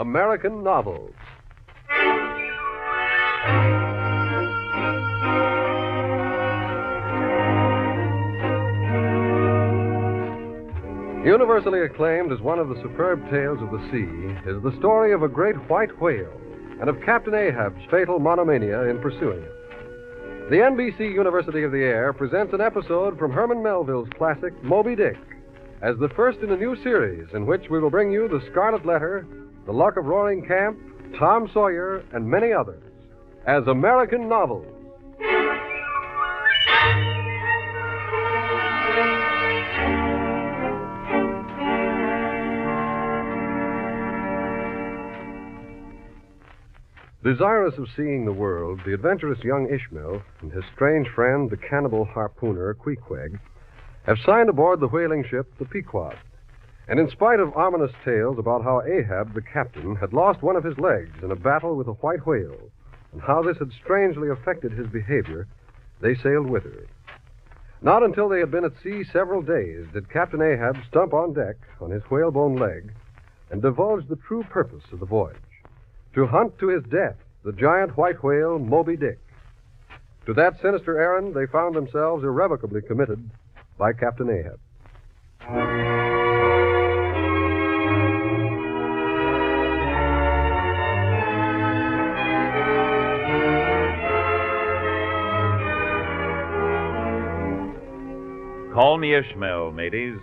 American Novels. Universally acclaimed as one of the superb tales of the sea is the story of a great white whale and of Captain Ahab's fatal monomania in pursuing it. The NBC University of the Air presents an episode from Herman Melville's classic Moby Dick as the first in a new series in which we will bring you The Scarlet Letter, The Luck of Roaring Camp, Tom Sawyer, and many others as American Novels. Desirous of seeing the world, the adventurous young Ishmael and his strange friend, the cannibal harpooneer Queequeg, have signed aboard the whaling ship, the Pequod. And in spite of ominous tales about how Ahab, the captain, had lost one of his legs in a battle with a white whale, and how this had strangely affected his behavior, they sailed with her. Not until they had been at sea several days did Captain Ahab stump on deck on his whalebone leg and divulge the true purpose of the voyage: to hunt to his death the giant white whale, Moby Dick. To that sinister errand, they found themselves irrevocably committed by Captain Ahab. Call me Ishmael, mateys.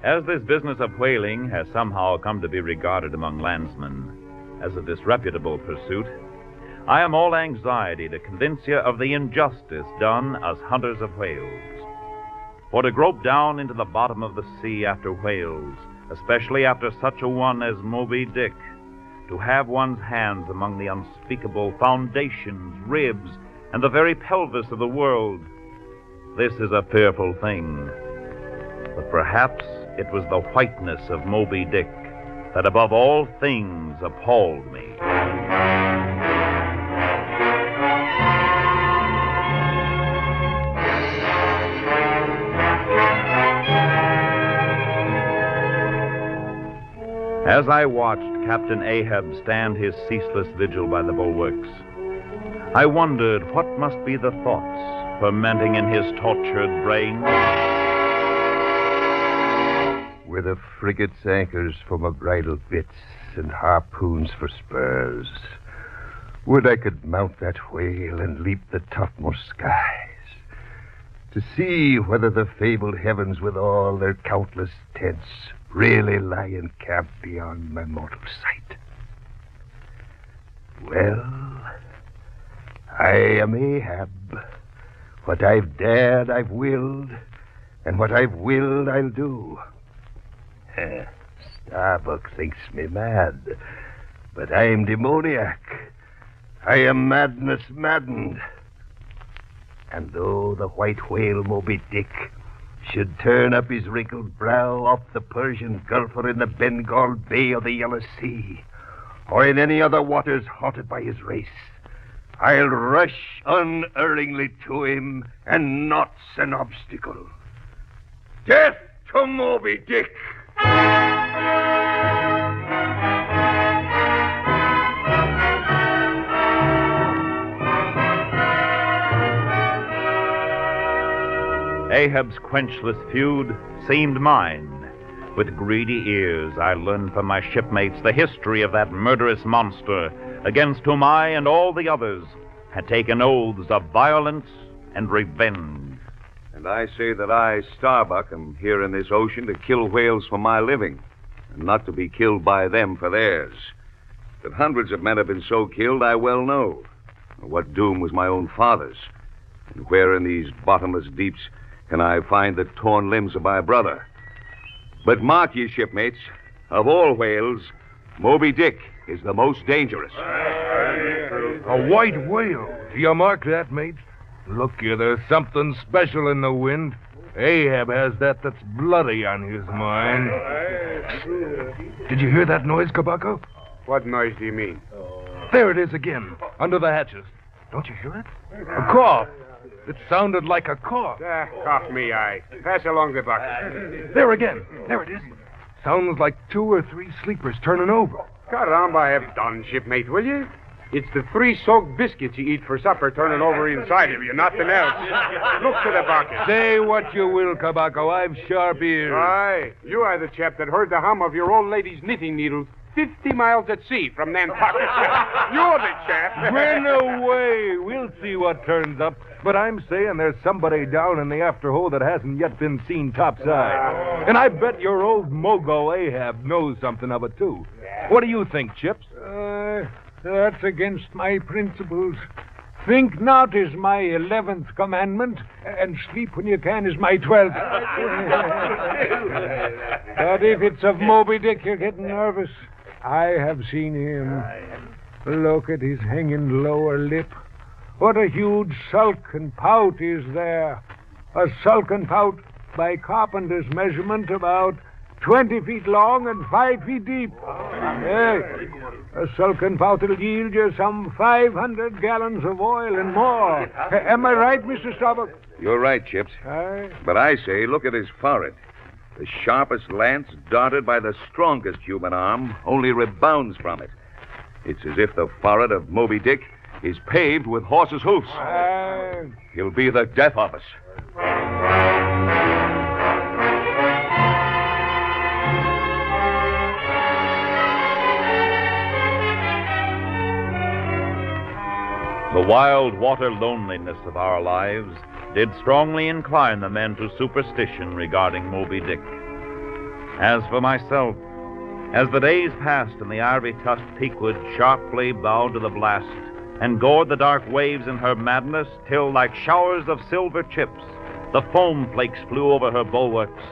As this business of whaling has somehow come to be regarded among landsmen as a disreputable pursuit, I am all anxiety to convince you of the injustice done us hunters of whales. For to grope down into the bottom of the sea after whales, especially after such a one as Moby Dick, to have one's hands among the unspeakable foundations, ribs, and the very pelvis of the world, this is a fearful thing. But perhaps it was the whiteness of Moby Dick that above all things appalled me. As I watched Captain Ahab stand his ceaseless vigil by the bulwarks, I wondered what must be the thoughts fermenting in his tortured brain. Were the frigate's anchors for my bridle bits and harpoons for spurs, would I could mount that whale and leap the topmost skies, to see whether the fabled heavens with all their countless tents really lie encamped beyond my mortal sight. Well, I am Ahab. What I've dared, I've willed, and what I've willed, I'll do. Starbuck thinks me mad, but I'm demoniac. I am madness maddened. And though the white whale Moby Dick should turn up his wrinkled brow off the Persian Gulf or in the Bengal Bay or the Yellow Sea, or in any other waters haunted by his race, I'll rush unerringly to him, and naught's an obstacle. Death to Moby Dick! Ahab's quenchless feud seemed mine. With greedy ears, I learned from my shipmates the history of that murderous monster against whom I and all the others had taken oaths of violence and revenge. And I say that I, Starbuck, am here in this ocean to kill whales for my living, and not to be killed by them for theirs. That hundreds of men have been so killed, I well know. What doom was my own father's? And where in these bottomless deeps can I find the torn limbs of my brother? But mark ye, shipmates, of all whales, Moby Dick is the most dangerous. A white whale. Do you mark that, mate? Look you, there's something special in the wind. Ahab has that's bloody on his mind. Did you hear that noise, Kabako? What noise do you mean? There it is again, under the hatches. Don't you hear it? A cough. It sounded like a cough. Cough me eye. Pass along the bucket. There again. There it is. Sounds like 2 or 3 sleepers turning over. Caramba, have done, shipmate, will you? It's the 3 soaked biscuits you eat for supper turning over inside of you, nothing else. Look to the bucket. Say what you will, Kabako. I've sharp ears. Aye, you are the chap that heard the hum of your old lady's knitting needles 50 miles at sea from Nantucket. You're the chap. Grin away. We'll see what turns up. But I'm saying there's somebody down in the afterhold that hasn't yet been seen topside. And I bet your old mogo Ahab knows something of it, too. What do you think, Chips? That's against my principles. Think not is my 11th commandment, and sleep when you can is my 12th. But if it's of Moby Dick you're getting nervous, I have seen him. Look at his hanging lower lip. What a huge sulk and pout is there. A sulk and pout, by carpenter's measurement, about 20 feet long and 5 feet deep. Hey, a sulk and pout will yield you some 500 gallons of oil and more. Am I right, Mr. Starbuck? You're right, Chips. Aye. But I say, look at his forehead. The sharpest lance darted by the strongest human arm only rebounds from it. It's as if the forehead of Moby Dick is paved with horses' hoofs. Aye. He'll be the death of us. The wild water loneliness of our lives did strongly incline the men to superstition regarding Moby Dick. As for myself, as the days passed and the ivory-tusked Pequod sharply bowed to the blast and gored the dark waves in her madness till, like showers of silver chips, the foam flakes flew over her bulwarks,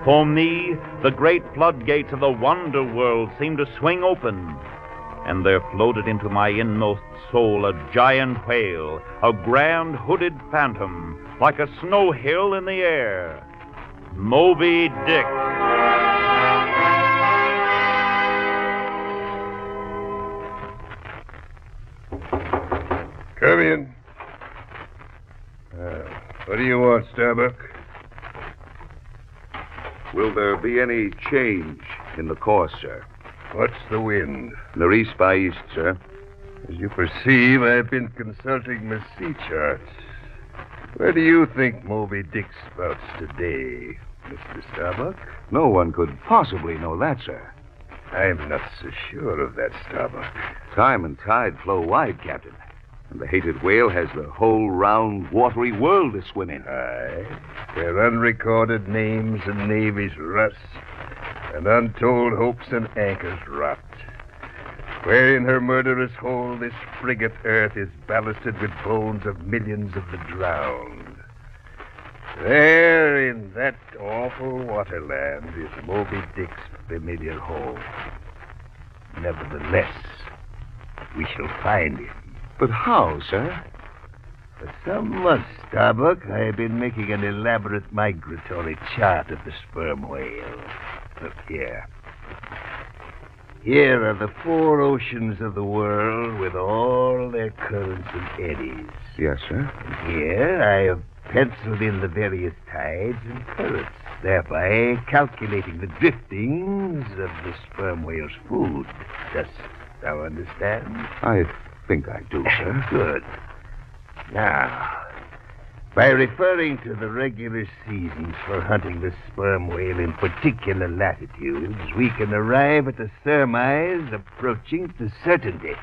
for me, the great floodgates of the wonder world seemed to swing open, and there floated into my inmost soul a giant whale, a grand hooded phantom, like a snow hill in the air. Moby Dick. Come in. What do you want, Starbuck? Will there be any change in the course, sir? What's the wind? Northeast by east, sir. As you perceive, I've been consulting my sea charts. Where do you think Moby Dick spouts today, Mr. Starbuck? No one could possibly know that, sir. I'm not so sure of that, Starbuck. Time and tide flow wide, Captain. And the hated whale has the whole round, watery world to swim in. Aye. Their unrecorded names and navies rust, and untold hopes and anchors rot. Where in her murderous hold this frigate Earth is ballasted with bones of millions of the drowned. There in that awful waterland is Moby Dick's familiar home. Nevertheless, we shall find him. But how, sir? For some months, Starbuck, I have been making an elaborate migratory chart of the sperm whale. Look here. Here are the 4 oceans of the world with all their currents and eddies. Yes, sir. And here I have penciled in the various tides and currents, thereby calculating the driftings of the sperm whale's food. Dost thou understand? I think I do, sir. Good. Now, by referring to the regular seasons for hunting the sperm whale in particular latitudes, we can arrive at a surmise approaching to certainty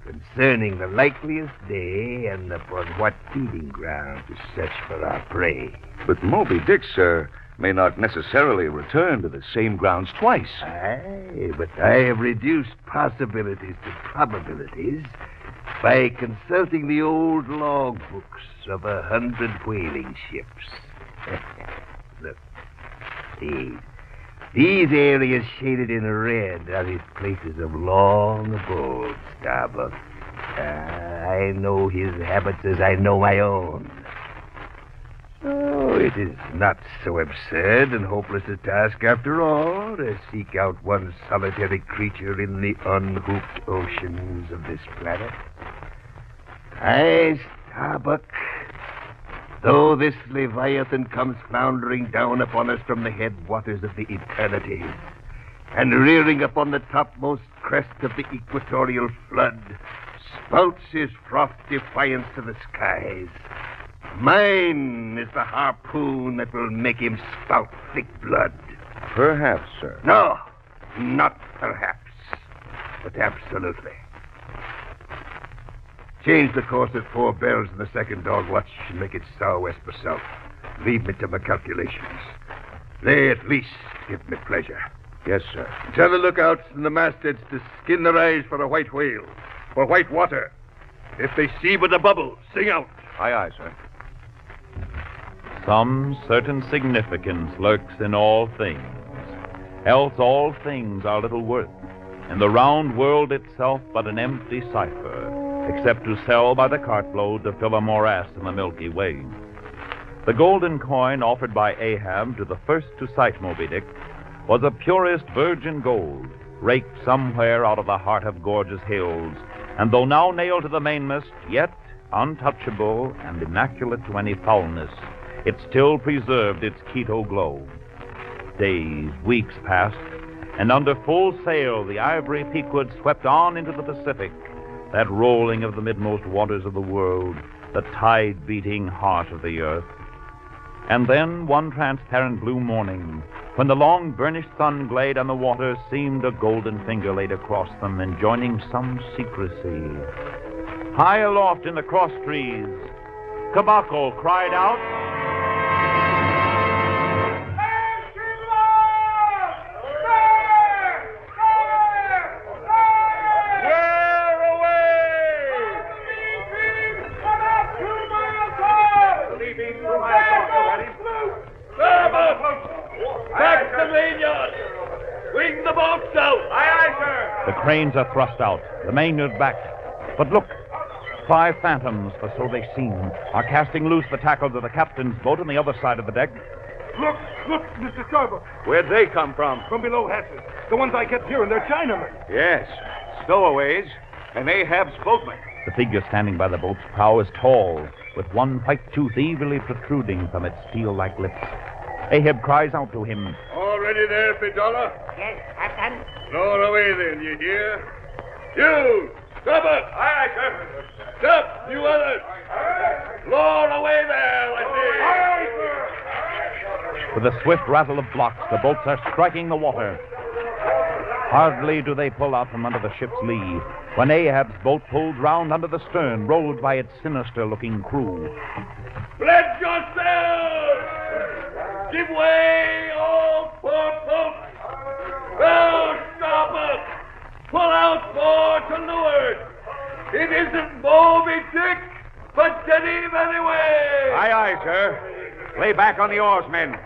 concerning the likeliest day and upon what feeding ground to search for our prey. But Moby Dick, sir, may not necessarily return to the same grounds twice. Aye, but I have reduced possibilities to probabilities by consulting the old log books of 100 whaling ships. Look, see, these areas shaded in red are his places of long abode, Starbuck. I know his habits as I know my own. So it is not so absurd and hopeless a task, after all, to seek out one solitary creature in the unhooped oceans of this planet. Aye, Starbuck, though this Leviathan comes floundering down upon us from the headwaters of the eternities, and rearing upon the topmost crest of the equatorial flood, spouts his froth defiance to the skies. Mine is the harpoon that will make him spout thick blood. Perhaps, sir. No, not perhaps, but absolutely. Change the course at 4 bells in the second dog watch and make it southwest for south. Leave me to my calculations. They at least give me pleasure. Yes, sir. Tell the lookouts and the mastheads to skin their eyes for a white whale, for white water. If they see but a bubble, sing out. Aye, aye, sir. Some certain significance lurks in all things, else all things are little worth, and the round world itself but an empty cipher, except to sell by the cartload to fill a morass in the Milky Way. The golden coin offered by Ahab to the first to sight Moby Dick was of purest virgin gold, raked somewhere out of the heart of gorgeous hills, and though now nailed to the mainmast, yet untouchable and immaculate to any foulness, it still preserved its Quito glow. Days, weeks passed, and under full sail the ivory Pequod swept on into the Pacific, that rolling of the midmost waters of the world, the tide-beating heart of the earth. And then, one transparent blue morning, when the long burnished sun glade on the water seemed a golden finger laid across them, enjoining some secrecy, high aloft in the cross trees, Rokovoko cried out, the cranes are thrust out, the mainyard backed. But look, 5 phantoms, for so they seem, are casting loose the tackles of the captain's boat on the other side of the deck. Look, Mr. Starbuck. Where'd they come from? From below hatches. The ones I kept hearing, they're Chinamen. Yes, stowaways, and Ahab's boatmen. The figure standing by the boat's prow is tall, with one white tooth evilly protruding from its steel-like lips. Ahab cries out to him. All ready there, Fidala? Yes, Captain. Lower away then, you hear? You! Stop it! Aye, aye, sir. Stop, you others! Lower away there, I say! With a swift rattle of blocks, the boats are striking the water. Hardly do they pull out from under the ship's lee, when Ahab's boat pulls round under the stern, rolled by its sinister-looking crew. Pledge yourselves! Give way, all poor folks! Now stop it! Pull out fore to leeward! It isn't Moby Dick, but get him anyway! Aye, aye, sir. Lay back on the oars, men.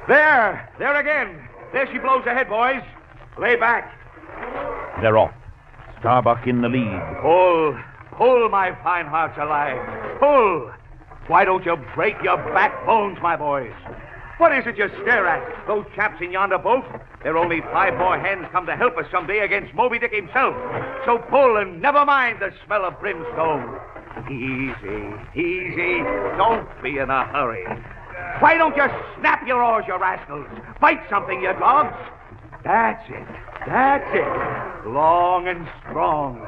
There again. There she blows ahead, boys. Lay back. They're off. Starbuck in the lead. Pull, my fine hearts alive. Pull. Why don't you break your backbones, my boys? What is it you stare at? Those chaps in yonder boat? There are only 5 more hands come to help us someday against Moby Dick himself. So pull and never mind the smell of brimstone. Easy. Don't be in a hurry. Why don't you snap your oars, you rascals? Bite something, you dogs. That's it. Long and strong.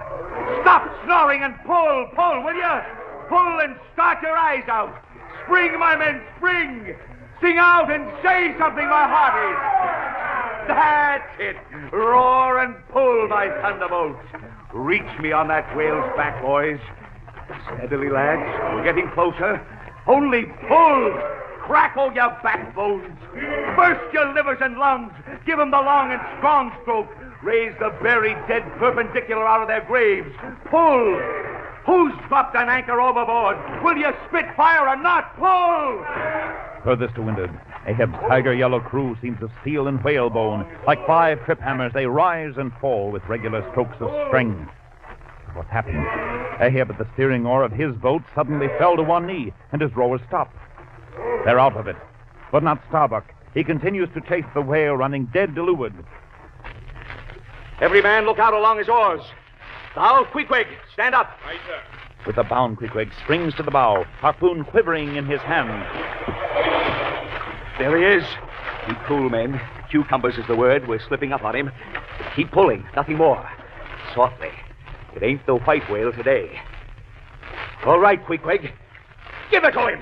Stop snoring and pull, will you? Pull and start your eyes out. Spring, my men, spring. Sing out and say something, my hearties. That's it. Roar and pull, my thunderbolts. Reach me on that whale's back, boys. Steadily, lads. We're getting closer. Only pull. Crack all your backbones. Burst your livers and lungs. Give them the long and strong stroke. Raise the buried dead perpendicular out of their graves. Pull. Who's dropped an anchor overboard? Will you spit fire or not? Pull! Furthest to windward, Ahab's tiger yellow crew seems of steel and whalebone. Like 5 trip hammers, they rise and fall with regular strokes of string. What's happened? Ahab at the steering oar of his boat suddenly fell to one knee, and his rowers stopped. They're out of it. But not Starbuck. He continues to chase the whale, running dead to leeward. Every man look out along his oars. Now, Queequeg, stand up. Aye, sir. With a bound, Queequeg springs to the bow, harpoon quivering in his hand. There he is. Keep cool, men. Cucumbers is the word. We're slipping up on him. But keep pulling, nothing more. Softly. It ain't the white whale today. All right, Queequeg. Give it to him.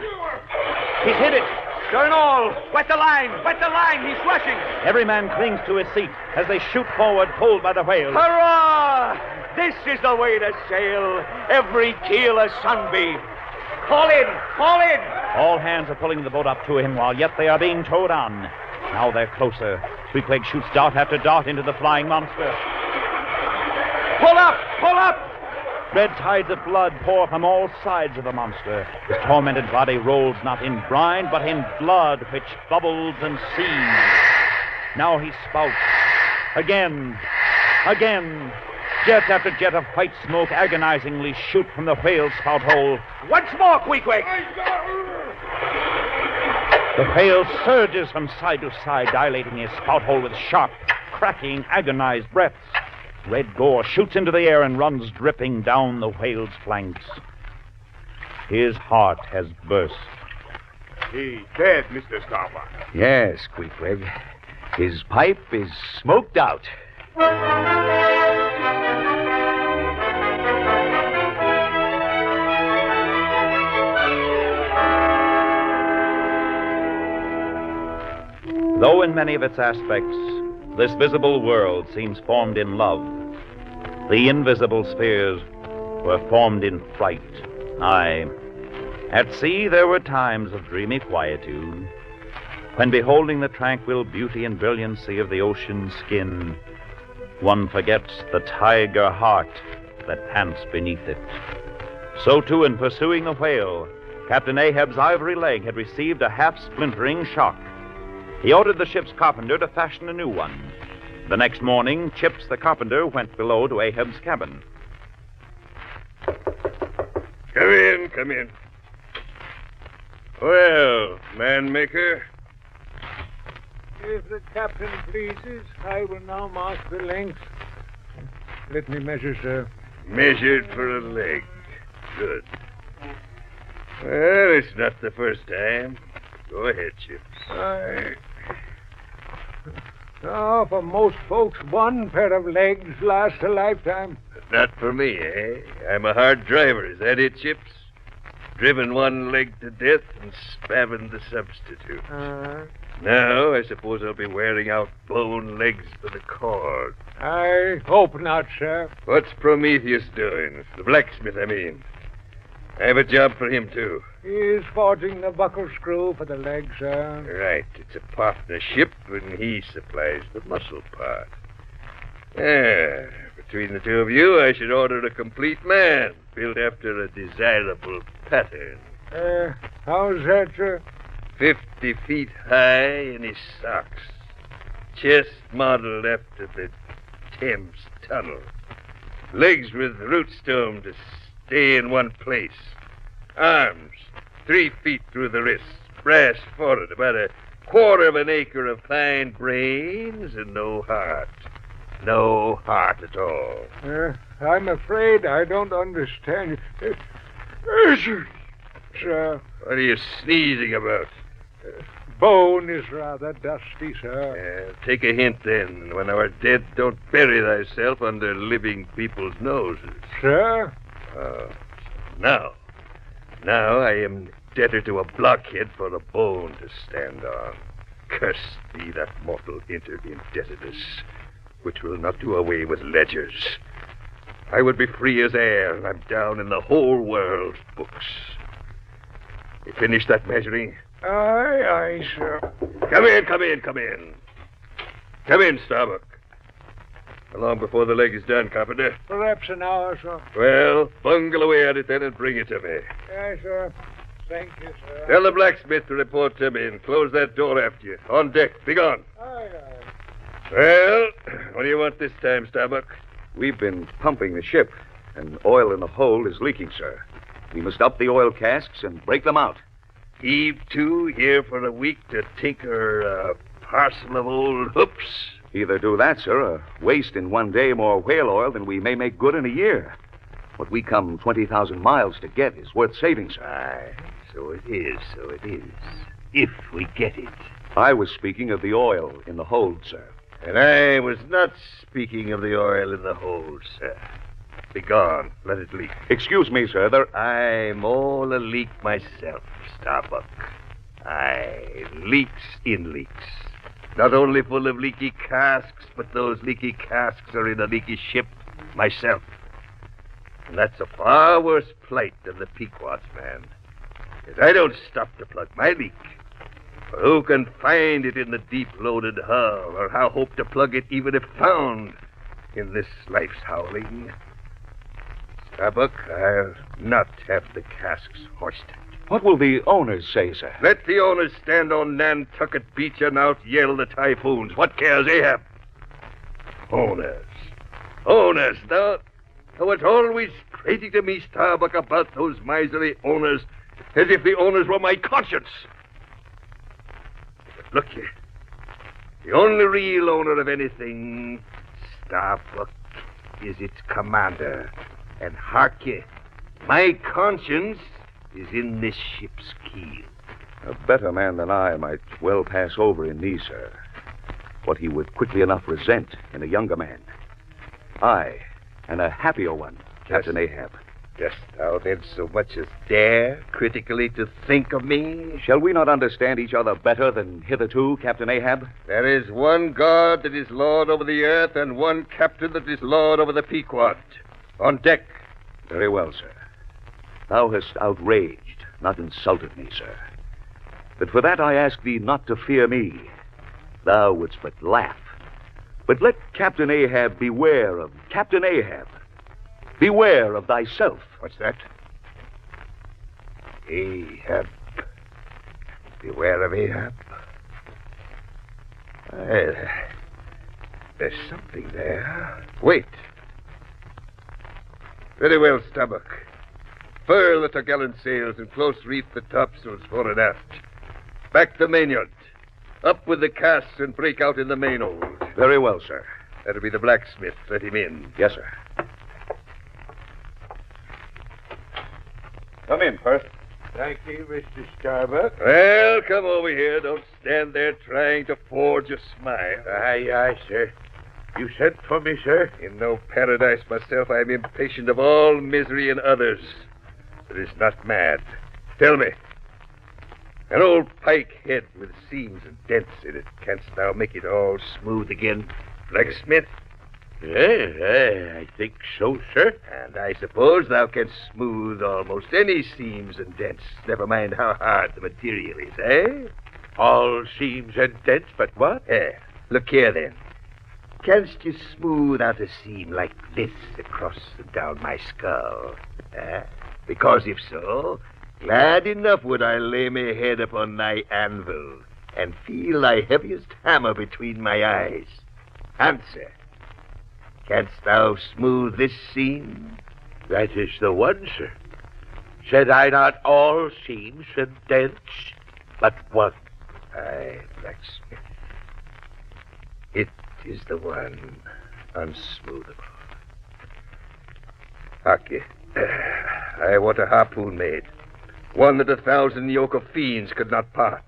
He's hit it. Turn all. Wet the line. Wet the line. He's rushing. Every man clings to his seat as they shoot forward, pulled by the whale. Hurrah! This is the way to sail. Every keel a sunbeam. Call in. Call in. All hands are pulling the boat up to him, while yet they are being towed on. Now they're closer. Queequeg shoots dart after dart into the flying monster. Pull up. Pull up. Red tides of blood pour from all sides of the monster. His tormented body rolls not in brine, but in blood which bubbles and seethes. Now he spouts. Again. Again. Jet after jet of white smoke agonizingly shoot from the whale's spout hole. Once more, Queequeg. The whale surges from side to side, dilating his spout hole with sharp, cracking, agonized breaths. Red gore shoots into the air and runs dripping down the whale's flanks. His heart has burst. He's dead, Mr. Starbuck. Yes, Queequeg. His pipe is smoked out. Though in many of its aspects, this visible world seems formed in love, the invisible spheres were formed in fright. Aye, at sea there were times of dreamy quietude, when beholding the tranquil beauty and brilliancy of the ocean's skin, one forgets the tiger heart that pants beneath it. So too, in pursuing the whale, Captain Ahab's ivory leg had received a half-splintering shock. He ordered the ship's carpenter to fashion a new one. The next morning, Chips the carpenter went below to Ahab's cabin. Come in, come in. Well, man-maker. If the captain pleases, I will now mark the length. Let me measure, sir. Measured for a leg. Good. Well, it's not the first time. Go ahead, Chips. Oh, for most folks, one pair of legs lasts a lifetime. Not for me, eh? I'm a hard driver. Is that it, Chips? Driven one leg to death and spavined the substitute. Now, I suppose I'll be wearing out bone legs for the cord. I hope not, sir. What's Prometheus doing? The blacksmith, I mean. I have a job for him, too. He's forging the buckle screw for the leg, sir. Right. It's a partnership, and he supplies the muscle part. Between the two of you, I should order a complete man, built after a desirable pattern. How's that, sir? 50 feet high in his socks. Chest modeled after the Thames Tunnel. Legs with rootstone to stay in one place. Arms, 3 feet through the wrists. Brass forehead, about a quarter of an acre of fine brains, and no heart. No heart at all. I'm afraid I don't understand. Sir. What are you sneezing about? Bone is rather dusty, sir. Take a hint, then. When thou art dead, don't bury thyself under living people's noses. Sir? Now I am debtor to a blockhead for a bone to stand on. Curse thee, that mortal entered indebtedness, which will not do away with ledgers. I would be free as air, and I'm down in the whole world's books. You finished that measuring? Aye, sir. Come in. Come in, Starbuck. How long before the leg is done, carpenter? Perhaps an hour, sir. Well, bungle away at it then and bring it to me. Yes, sir. Thank you, sir. Tell the blacksmith to report to me and close that door after you. On deck. Be gone. Aye. Well, what do you want this time, Starbuck? We've been pumping the ship, and oil in the hold is leaking, sir. We must up the oil casks and break them out. Heave to here for a week to tinker a parcel of old hoops? Either do that, sir, or waste in one day more whale oil than we may make good in a year. What we come 20,000 miles to get is worth saving, sir. Aye, so it is. If we get it. I was speaking of the oil in the hold, sir. And I was not speaking of the oil in the hold, sir. Begone. Let it leak. Excuse me, sir. I'm all a leak myself, Starbuck. Leaks in leaks. Not only full of leaky casks, but those leaky casks are in a leaky ship myself. And that's a far worse plight than the Pequod's, man. Because I don't stop to plug my leak. For who can find it in the deep-loaded hull, or how hope to plug it even if found in this life's howling? Starbuck, I'll not have the casks hoisted. What will the owners say, sir? Let the owners stand on Nantucket Beach and out-yell the typhoons. What cares Ahab? Owners. Thou art always prating to me, Starbuck, about those miserly owners as if the owners were my conscience. But look here. The only real owner of anything, Starbuck, is its commander. And hark ye, my conscience is in this ship's keel. A better man than I might well pass over in me, sir. What he would quickly enough resent in a younger man. I, and a happier one, Captain Ahab. Dost thou then so much as dare critically to think of me? Shall we not understand each other better than hitherto, Captain Ahab? There is one God that is Lord over the earth, and one captain that is Lord over the Pequod. On deck. Very well, sir. Thou hast outraged, not insulted me, sir. But for that I ask thee not to fear me. Thou wouldst but laugh. But let Captain Ahab beware of Captain Ahab. Beware of thyself. What's that? Ahab. Beware of Ahab. Well, there's something there. Wait. Very well, Starbuck. Furl the topgallant sails and close reef the topsails fore and aft. Back the mainyard. Up with the casks and break out in the main hold. Very well, sir. That'll be the blacksmith. Let him in. Yes, sir. Come in, Perth. Thank you, Mr. Starbuck. Well, come over here. Don't stand there trying to forge a smile. Aye, sir. You sent for me, sir? In no paradise myself, I'm impatient of all misery in others. But it's not mad. Tell me, an old pike head with seams and dents in it, canst thou make it all smooth again, blacksmith? I think so, sir. And I suppose thou canst smooth almost any seams and dents, never mind how hard the material is, eh? All seams and dents, but what? Look here, then. Canst you smooth out a seam like this across and down my skull? Because if so, glad enough would I lay my head upon thy anvil and feel thy heaviest hammer between my eyes. Answer. Canst thou smooth this seam? That is the one, sir. Said I not all seams and dents, but one? Aye, blacksmith. It is the one unsmoothable. Hark ye. I want a harpoon made. One that 1,000 yoke of fiends could not part.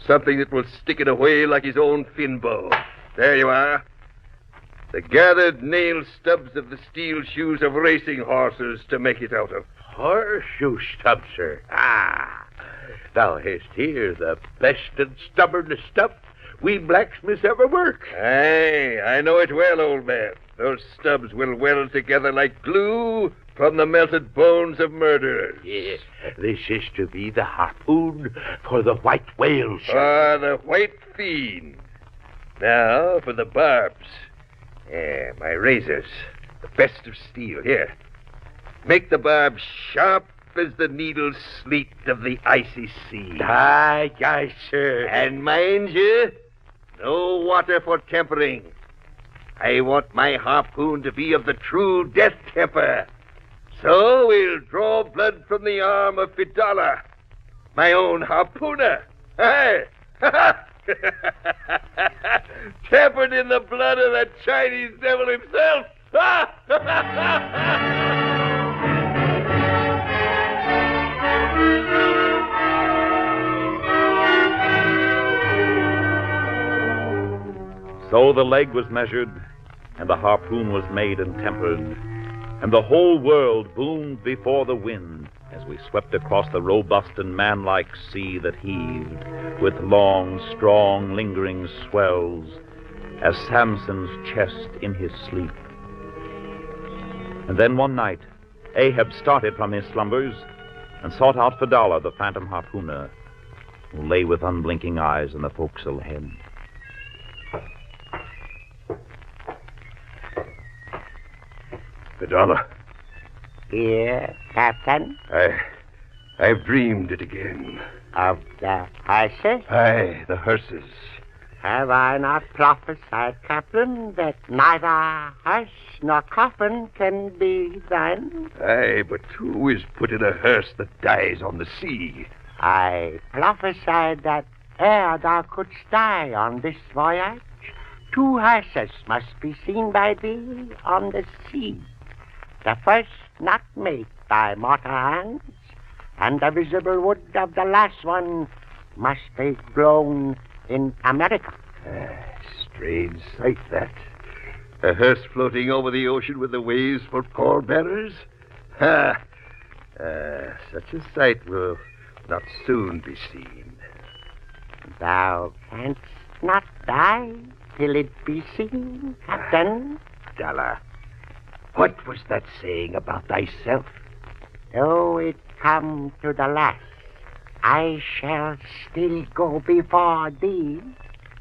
Something that will stick in a whale like his own fin bow. There you are. The gathered nail stubs of the steel shoes of racing horses to make it out of. Horseshoe stub, sir. Thou hast here the best and stubbornest stuff we blacksmiths ever work. Aye, I know it well, old man. Those stubs will weld together like glue from the melted bones of murderers. Yes, this is to be the harpoon for the white whale, sir. The white fiend. Now for the barbs. My razors. The best of steel. Here. Make the barbs sharp as the needle sleet of the icy sea. Aye, sir. And mind you, no water for tempering. I want my harpoon to be of the true death temper. So we'll draw blood from the arm of Fidala, my own harpooner. Aye. Tempered in the blood of that Chinese devil himself. So the leg was measured, and the harpoon was made and tempered, and the whole world boomed before the wind as we swept across the robust and manlike sea that heaved with long, strong, lingering swells as Samson's chest in his sleep. And then one night, Ahab started from his slumbers and sought out Fedallah, the phantom harpooner, who lay with unblinking eyes in the forecastle head. Fedallah. Here, Captain. I've dreamed it again. Of the hearses? Aye, the hearses. Have I not prophesied, Captain, that neither hearse nor coffin can be thine? Aye, but who is put in a hearse that dies on the sea? I prophesied that ere thou couldst die on this voyage, 2 hearses must be seen by thee on the sea. The first not made by mortal hands, and the visible wood of the last one must be blown in America. Strange sight, that. A hearse floating over the ocean with the waves for pallbearers? Ha! Such a sight will not soon be seen. Thou canst not die till it be seen, Captain. Fedallah, what was that saying about thyself? Though it come to the last, I shall still go before thee,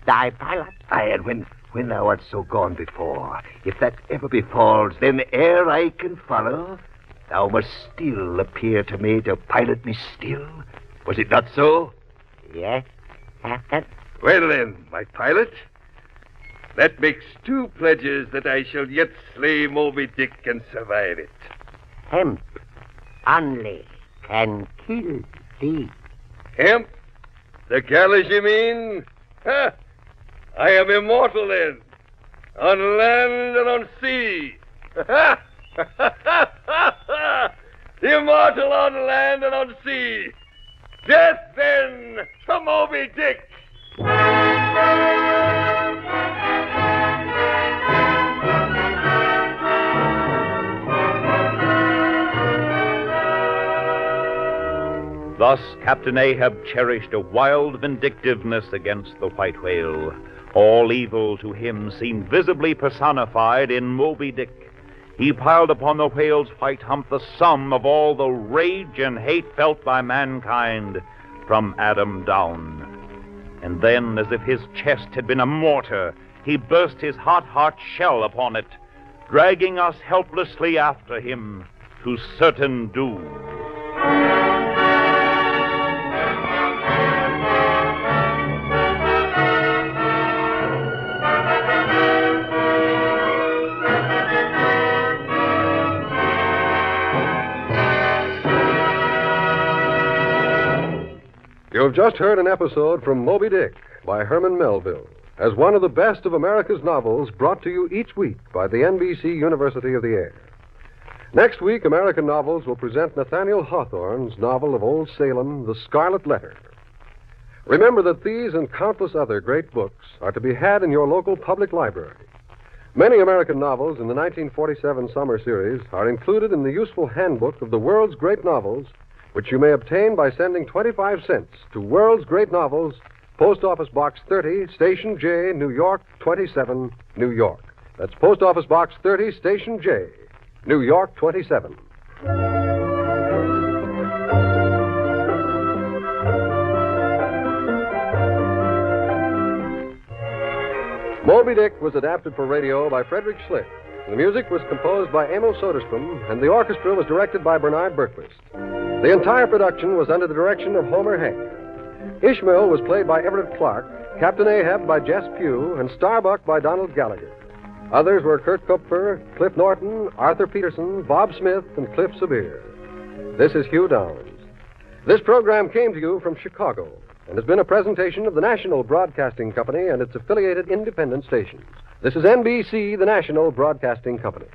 thy pilot. Aye, and when thou art so gone before, if that ever befalls, then ere I can follow, thou must still appear to me to pilot me still. Was it not so? Yes, Captain. Well then, my pilot, that makes 2 pledges that I shall yet slay Moby Dick and survive it. Hemp only can kill thee. Hemp? The gallows, you mean? Ha! I am immortal then, on land and on sea. Immortal on land and on sea. Death then to Moby Dick. Thus Captain Ahab cherished a wild vindictiveness against the white whale. All evil to him seemed visibly personified in Moby Dick. He piled upon the whale's white hump the sum of all the rage and hate felt by mankind from Adam down. And then, as if his chest had been a mortar, he burst his hot shell upon it, dragging us helplessly after him to certain doom. You have just heard an episode from Moby Dick by Herman Melville, as one of the best of America's novels brought to you each week by the NBC University of the Air. Next week, American Novels will present Nathaniel Hawthorne's novel of Old Salem, The Scarlet Letter. Remember that these and countless other great books are to be had in your local public library. Many American novels in the 1947 summer series are included in the useful handbook of the world's great novels, which you may obtain by sending 25 cents to World's Great Novels, Post Office Box 30, Station J, New York 27, New York. That's Post Office Box 30, Station J, New York 27. Moby Dick was adapted for radio by Frederick Schlick. The music was composed by Emil Soderstrom, and the orchestra was directed by Bernard Berquist. The entire production was under the direction of Homer Heck. Ishmael was played by Everett Clark, Captain Ahab by Jess Pugh, and Starbuck by Donald Gallagher. Others were Kurt Kupfer, Cliff Norton, Arthur Peterson, Bob Smith, and Cliff Sabir. This is Hugh Downs. This program came to you from Chicago and has been a presentation of the National Broadcasting Company and its affiliated independent stations. This is NBC, the National Broadcasting Company.